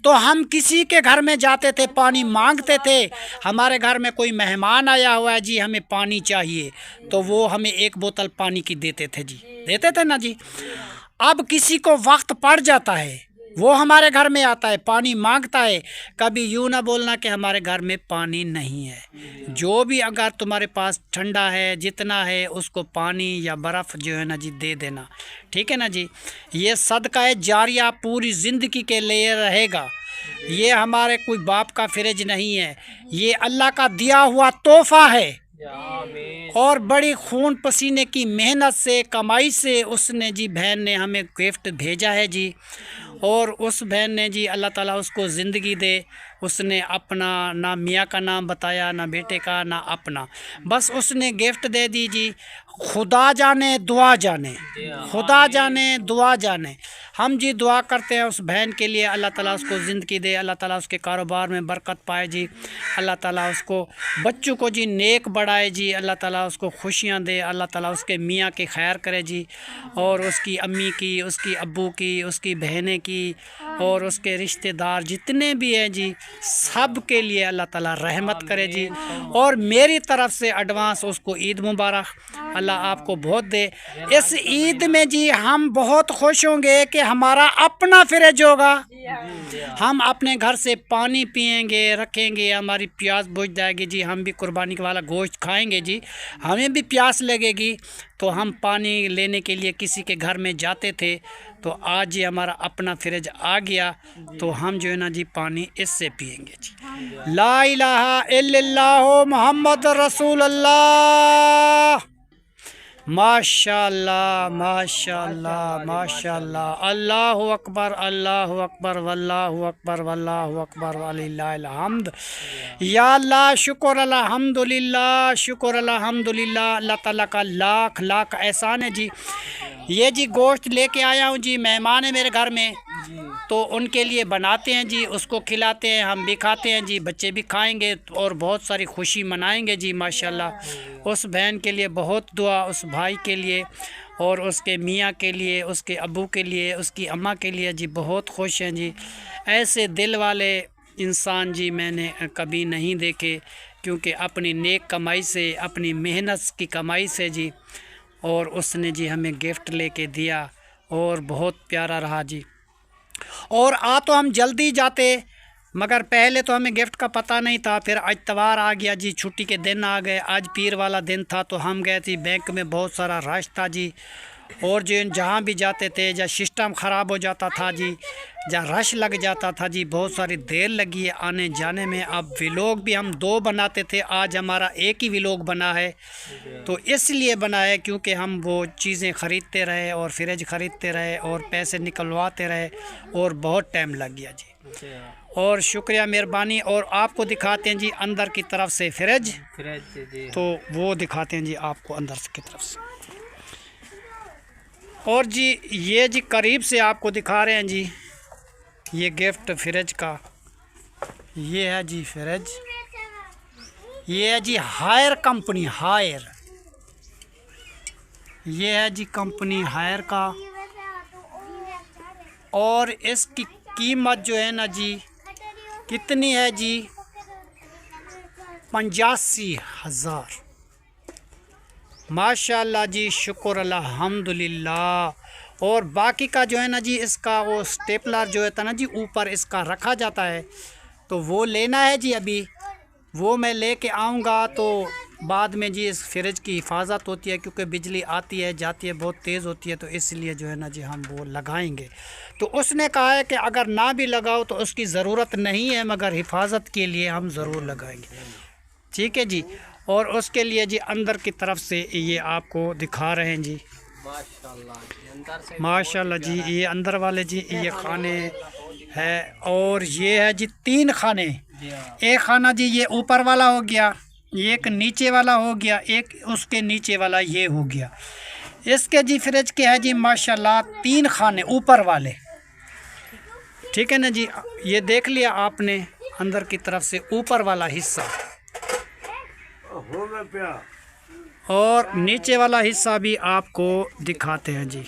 तो हम किसी के घर में जाते थे, पानी मांगते थे। हमारे घर में कोई मेहमान आया हुआ है जी, हमें पानी चाहिए, तो वो हमें 1 बोतल पानी की देते थे जी, देते थे ना जी। अब किसी को वक्त पड़ जाता है वो हमारे घर में आता है, पानी मांगता है। कभी यूँ ना बोलना कि हमारे घर में पानी नहीं है। जो भी अगर तुम्हारे पास ठंडा है, जितना है, उसको पानी या बर्फ़ जो है ना जी दे देना, ठीक है ना जी। ये सदका है जारिया, पूरी ज़िंदगी के लिए रहेगा। ये हमारे कोई बाप का फ्रिज नहीं है, ये अल्लाह का दिया हुआ तोहफ़ा है। और बड़ी खून पसीने की मेहनत से, कमाई से उसने जी, बहन ने हमें गिफ्ट भेजा है जी। और उस बहन ने जी, अल्लाह ताला उसको ज़िंदगी दे। उसने अपना ना मियाँ का नाम बताया, ना बेटे का, ना अपना, बस उसने गिफ्ट दे दी जी। खुदा जाने दुआ जाने, खुदा जाने दुआ जाने। हम जी दुआ करते हैं उस बहन के लिए, अल्लाह ताला उसको ज़िंदगी दे, अल्लाह ताला उसके कारोबार में बरकत पाए जी, अल्लाह ताला उसको बच्चों को जी नेक बढ़ाए जी, अल्लाह ताला उसको खुशियाँ दे, अल्लाह ताला उसके मियाँ की खैर करे जी। और उसकी अम्मी की, उसकी अब्बू की, उसकी बहनें की और उसके रिश्तेदार जितने भी हैं जी, सब के लिए अल्लाह ताला रहमत करे जी। और मेरी तरफ से एडवांस उसको ईद मुबारक, अल्लाह आपको बहुत दे। इस ईद में जी हम बहुत खुश होंगे कि हमारा अपना फ्रिज होगा। हम अपने घर से पानी पिएंगे, रखेंगे, हमारी प्यास बुझ जाएगी जी। हम भी कुर्बानी वाला गोश्त खाएंगे जी, हमें भी प्यास लगेगी। तो हम पानी लेने के लिए किसी के घर में जाते थे, तो आज ये हमारा अपना फ्रिज आ गया, तो हम जो है ना जी पानी इससे पिएंगे जी। ला इलाहा इल्लल्लाह मुहम्मद रसूलुल्लाह। माशाअल्लाह माशाअल्लाह माशाअल्लाह। अल्लाहु अकबर अल्लाहु अकबर वल्लाहु अकबर वल्लाहु अकबर वलिल्लाहिल हम्द। या अल्लाह शुक्र अल्हम्दुलिल्लाह, शुक्र अल्हम्दुलिल्लाह। अल्लाह ताला का लाख लाख एहसान है जी। ये जी गोश्त लेके आया हूँ जी, मेहमान है मेरे घर में, तो उनके लिए बनाते हैं जी, उसको खिलाते हैं, हम भी खाते हैं जी, बच्चे भी खाएंगे और बहुत सारी खुशी मनाएंगे जी माशाल्लाह। उस बहन के लिए बहुत दुआ, उस भाई के लिए और उसके मियाँ के लिए, उसके अब्बू के लिए, उसकी अम्मा के लिए जी, बहुत खुश हैं जी। ऐसे दिल वाले इंसान जी मैंने कभी नहीं देखे, क्योंकि अपनी नेक कमाई से, अपनी मेहनत की कमाई से जी, और उसने जी हमें गिफ्ट लेके दिया और बहुत प्यारा रहा जी। और आ तो हम जल्दी जाते, मगर पहले तो हमें गिफ्ट का पता नहीं था। फिर आज इतवार आ गया जी, छुट्टी के दिन आ गए, आज पीर वाला दिन था, तो हम गए थे। बैंक में बहुत सारा रश था जी, और जो जहाँ भी जाते थे, जहाँ सिस्टम ख़राब हो जाता था जी, जहाँ रश लग जाता था जी, बहुत सारी देर लगी है आने जाने में। अब व्लॉग भी हम 2 बनाते थे, आज हमारा एक ही व्लॉग बना है। तो इसलिए बना है क्योंकि हम वो चीज़ें ख़रीदते रहे और फ्रिज ख़रीदते रहे और पैसे निकलवाते रहे और बहुत टाइम लग गया जी। और शुक्रिया मेहरबानी। और आपको दिखाते हैं जी अंदर की तरफ से फ्रिज, तो वो दिखाते हैं जी आपको अंदर की तरफ से। और जी ये जी करीब से आपको दिखा रहे हैं जी, ये गिफ्ट फ्रिज का, ये है जी फ्रिज, ये है जी हायर कंपनी, हायर, ये है जी कंपनी हायर का। और इसकी कीमत जो है ना जी, कितनी है जी, 85,000। माशाल्लाह जी, शुक्र अल्हम्दुलिल्लाह। और बाकी का जो है ना जी, इसका वो स्टेपलर जो है ना जी, ऊपर इसका रखा जाता है, तो वो लेना है जी। अभी वो मैं लेके आऊँगा, तो बाद में जी इस फ्रिज की हिफाजत होती है, क्योंकि बिजली आती है जाती है, बहुत तेज़ होती है, तो इसलिए जो है ना जी हम वो लगाएंगे। तो उसने कहा है कि अगर ना भी लगाओ तो उसकी ज़रूरत नहीं है, मगर हिफाजत के लिए हम ज़रूर लगाएंगे, ठीक है जी। और उसके लिए जी अंदर की तरफ से ये आपको दिखा रहे हैं जी, माशाल्लाह जी। ये अंदर वाले जी ये खाने है, और ये है जी 3 खाने। एक खाना जी ये ऊपर वाला हो गया, एक नीचे वाला हो गया, एक उसके नीचे वाला ये हो गया। इसके जी फ्रिज के है जी माशाल्लाह 3 खाने ऊपर वाले, ठीक है ना जी। ये देख लिया आपने अंदर की तरफ से ऊपर वाला हिस्सा, और नीचे वाला हिस्सा भी आपको दिखाते हैं जी।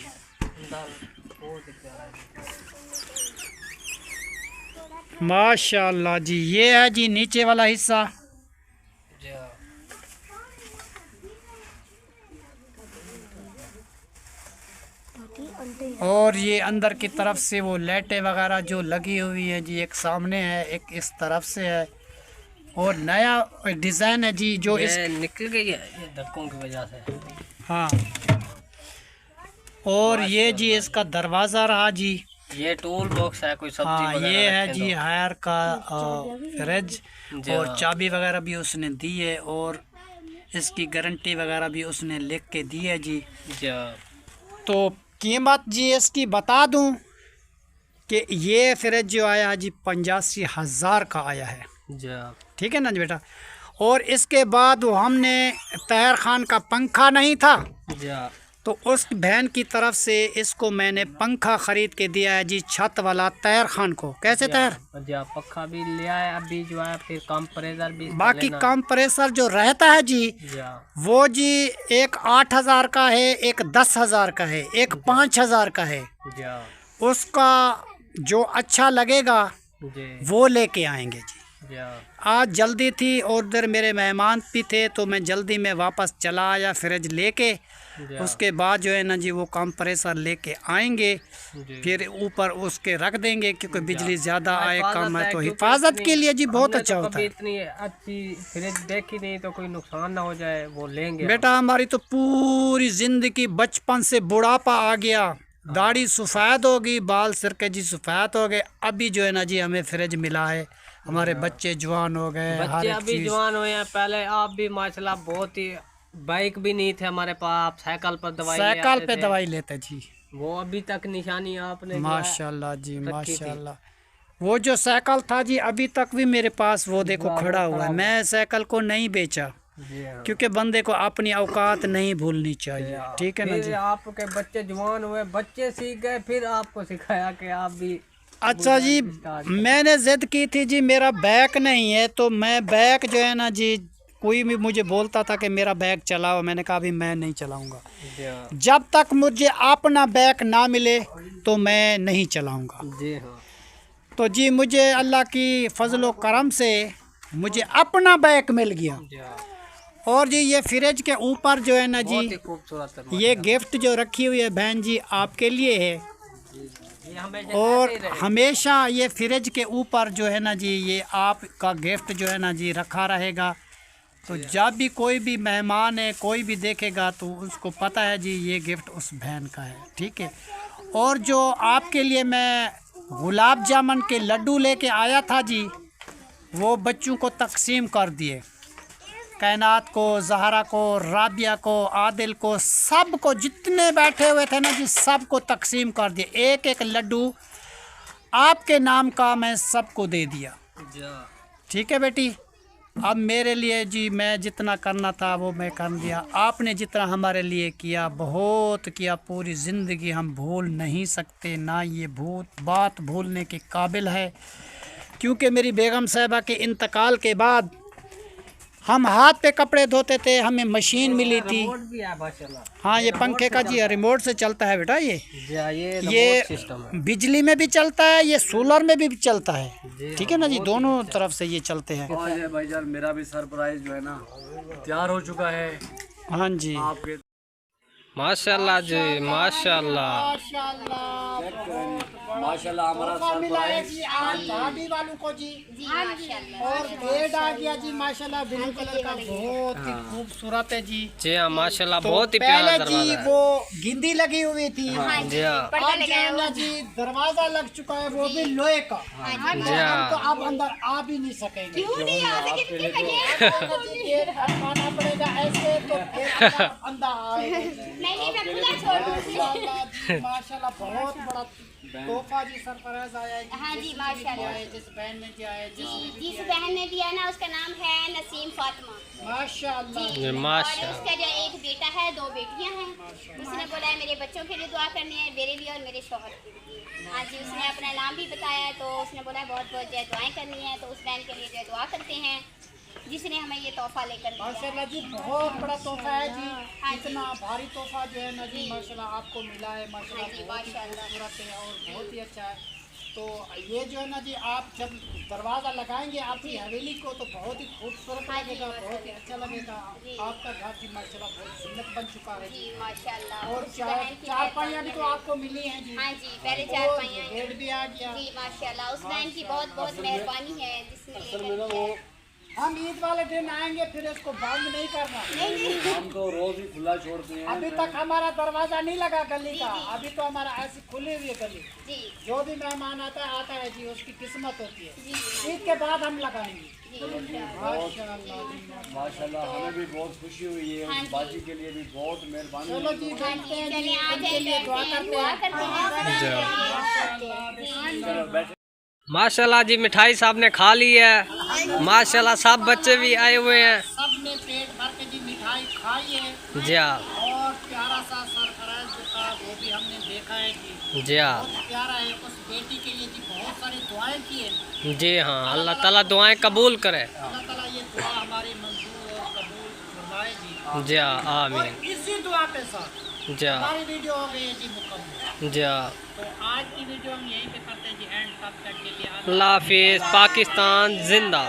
माशाल्लाह जी, ये है जी नीचे वाला हिस्सा। और ये अंदर की तरफ से वो लाइटें वगैरह जो लगी हुई है जी, एक सामने है, एक इस तरफ से है, और नया डिज़ाइन है जी जो इस निकल गई है ये धक्कों की वजह से। हाँ, और ये जी इसका दरवाज़ा रहा जी। ये टूल बॉक्स है, कोई सब्जी हाँ, वगैरह ये है रखे जी तो। हायर का फ्रिज, और चाबी वगैरह भी उसने दी है, और इसकी गारंटी वगैरह भी उसने लिख के दी है जी। तो कीमत जी इसकी बता दूं कि ये फ्रिज जो आया है जी 85,000 का आया है, ठीक है ना जी बेटा। और इसके बाद वो हमने तैयार खान का पंखा नहीं था, तो उस बहन की तरफ से इसको मैंने पंखा ख़रीद के दिया है जी, छत वाला तैयार खान को। कैसे तैयार पंखा भी लिया है अभी जो है, फिर कंप्रेसर भी बाकी कंप्रेसर जो रहता है जी वो जी एक 8,000 का है, एक 10,000 का है, एक 5,000 का है। उसका जो अच्छा लगेगा वो लेके आएंगे जी। आज जल्दी थी और उधर मेरे मेहमान भी थे, तो मैं जल्दी में वापस चला आया फ्रिज लेके। उसके बाद जो है ना जी वो कंप्रेसर लेके आएंगे, फिर ऊपर उसके रख देंगे, क्योंकि बिजली ज़्यादा आए कम है तो हिफाजत के लिए जी बहुत अच्छा होता है। इतनी अच्छी फ्रिज देखी नहीं तो कोई नुकसान ना हो जाए, वो लेंगे। बेटा हमारी तो पूरी ज़िंदगी बचपन से बुढ़ापा आ गया, दाढ़ी सफ़ेद हो गई, बाल सिर के जी सफ़ेद हो गए, अभी जो है ना जी हमें फ्रिज मिला है। हमारे बच्चे जवान हो गए, बच्चे अभी जवान हुए हैं। पहले आप भी माशाल्लाह बहुत ही, बाइक भी नहीं थे हमारे पास, साइकिल पर दवाई लेते जी। वो अभी तक निशानी आपने माशाल्लाह जी माशाल्लाह। वो जो साइकिल था जी अभी तक भी मेरे पास वो देखो खड़ा हुआ है। मैं साइकिल को नहीं बेचा, क्योंकि बंदे को अपनी औकात नहीं भूलनी चाहिए, ठीक है ना जी। आपके बच्चे जवान हुए, बच्चे सीख गए, फिर आपको सिखाया कि आप भी। अच्छा जी, मैंने जिद की थी जी मेरा बैग नहीं है, तो मैं बैग जो है ना जी, कोई भी मुझे बोलता था कि मेरा बैग चलाओ, मैंने कहा अभी मैं नहीं चलाऊंगा, जब तक मुझे अपना बैग ना मिले तो मैं नहीं चलाऊंगा जी। हाँ, तो जी मुझे अल्लाह की फजलो करम से मुझे अपना बैग मिल गया। और जी ये फ्रिज के ऊपर जो है ना जी खूबसूरत ये गिफ्ट जो रखी हुई है बहन जी आपके लिए है, और हमेशा ये फ्रिज के ऊपर जो है ना जी ये आपका गिफ्ट जो है ना जी रखा रहेगा। तो जब भी कोई भी मेहमान है, कोई भी देखेगा तो उसको पता है जी ये गिफ्ट उस बहन का है, ठीक है। और जो आपके लिए मैं गुलाब जामुन के लड्डू लेके आया था जी, वो बच्चों को तकसीम कर दिए, कायनात को, जहरा को, राबिया को, आदिल को, सब को, जितने बैठे हुए थे ना जी सबको तकसीम कर दिए। एक एक लड्डू आपके नाम का मैं सबको दे दिया, ठीक है बेटी। अब मेरे लिए जी मैं जितना करना था वो मैं कर दिया, आपने जितना हमारे लिए किया बहुत किया, पूरी ज़िंदगी हम भूल नहीं सकते, ना ये बात भूलने के काबिल है। क्योंकि मेरी बेगम साहिबा के इंतकाल के बाद हम हाथ पे कपड़े धोते थे, हमें मशीन मिली थी। हाँ, ये पंखे का जी रिमोट से चलता है बेटा, ये बिजली में भी चलता है, ये सोलर में भी चलता है, ठीक है ना जी, दोनों तरफ से ये चलते हैं। भाईजान मेरा भी सरप्राइज जो है ना तैयार हो चुका है। हाँ जी आपके माशाल्लाह जी माशाल्लाह माशाल्लाह हमारा सरप्राइज जी आज भाभी वालों को जी और बेड आ गया जी माशाल्लाह, ब्लू कलर का बहुत ही खूबसूरत है जी। जी हाँ माशाल्लाह, तो बहुत ही प्यारा पहले दरवाजा जी है। वो गिंदी लगी हुई थी, जी हाँ अब जो है ना जी दरवाजा लग चुका है, वो भी लोहे का। जी हाँ, तो आप अंदर आ भी नहीं सकेंगे, क्यों नहीं आ सके? गेट हटवाना पड़ेगा ऐसे, तो फिर अंदर आएगा। नहीं मैं खुला छोड़ दूंगी। माशाल्लाह जी माशाल्लाह, बहुत बड़ा तोहफा जी सरप्राइज आया है। हाँ जी माशाल्लाह, जिस बहन ने दिया है, जिस बहन ने दिया ना उसका नाम है नसीम फातिमा माशाल्लाह। और उसका जो एक बेटा है, 2 बेटियां हैं। उसने बोला है मेरे बच्चों के लिए दुआ करनी है, मेरे लिए और मेरे शौहर के लिए। हाँ जी, उसने अपना नाम भी बताया, तो उसने बोला है बहुत बहुत जो दुआएं करनी है, तो उस बहन के लिए जो दुआ करते हैं जिसने हमें ये तोहफा लेकर दिया। माशाल्लाह जी बहुत बड़ा तोहफा है जी, इतना भारी तोहफा जो है ना जी माशाल्लाह आपको मिला है, माशाल्लाह बहुत ही खूबसूरत है और बहुत ही अच्छा है। तो ये जो है ना जी, आप जब दरवाज़ा लगाएंगे आपकी हवेली को तो बहुत ही खूबसूरत लगेगा, बहुत ही अच्छा लगेगा। आपका घर जी माशाल्लाह बहुत सुंदर बन चुका है जी माशाल्लाह। और चार पाइयाँ भी तो आपको मिली हैं जी। हाँ जी, पहले चार पाइयाँ हैं। गेट भी आ गया जी माशाल्लाह, उस बहन की बहुत बहुत मेहरबानी है जिसने असल ये में ना कर वो दिया। हम ईद वाले दिन आएंगे, फिर इसको बंद नहीं करना। हम तो रोज ही खुला छोड़ते हैं। अभी तक हमारा दरवाजा नहीं लगा गली का, अभी तो हमारा ऐसी खुली हुई है गली। जी जो भी मेहमान आता है जी, उसकी किस्मत होती है। जी ईद के बाद हम लगाएंगे। जी माशाल्लाह हमें भी बहुत खुशी हुई है, हाँ उस जी। बाजी के लिए भी बहुत मेहरबानी। चलो जी, हाँ देखते जी, हैं जी, चलिए आ उनके जाए, लिए दुआ बैठते हैं, करते दुआ हैं। करते हैं। चलो बैठे। माशाल्लाह जी मिठाई साहब ने खा ली है। माशाल्लाह सब बच्चे भी आए हुए हैं। सबने पेट भर के जी मिठाई खाई है जी हाँ, और प्यारा सा सरफराज जो था वो भी हमने देखा है जी, जी हाँ, बहुत प्यारा है। उस बेटी के लिए जी बहुत सारी दुआएं की है। जी हाँ। अल्लाह ताला दुआएं कबूल करे। अल्लाह ताला ये दुआ हमारी मंजूर और कबूल फरमाए जी। जी हाँ, और आमीन। इसी दुआ के साथ जी हाँ, हमारी वीडियो हो गई है जी मुकम्मल। जी हाँ। तो आज की वीडियो हम यहीं पे करते हैं जी एंड। तब तक के लिए अल्लाह हाफिज़। पाकिस्तान जिंदा।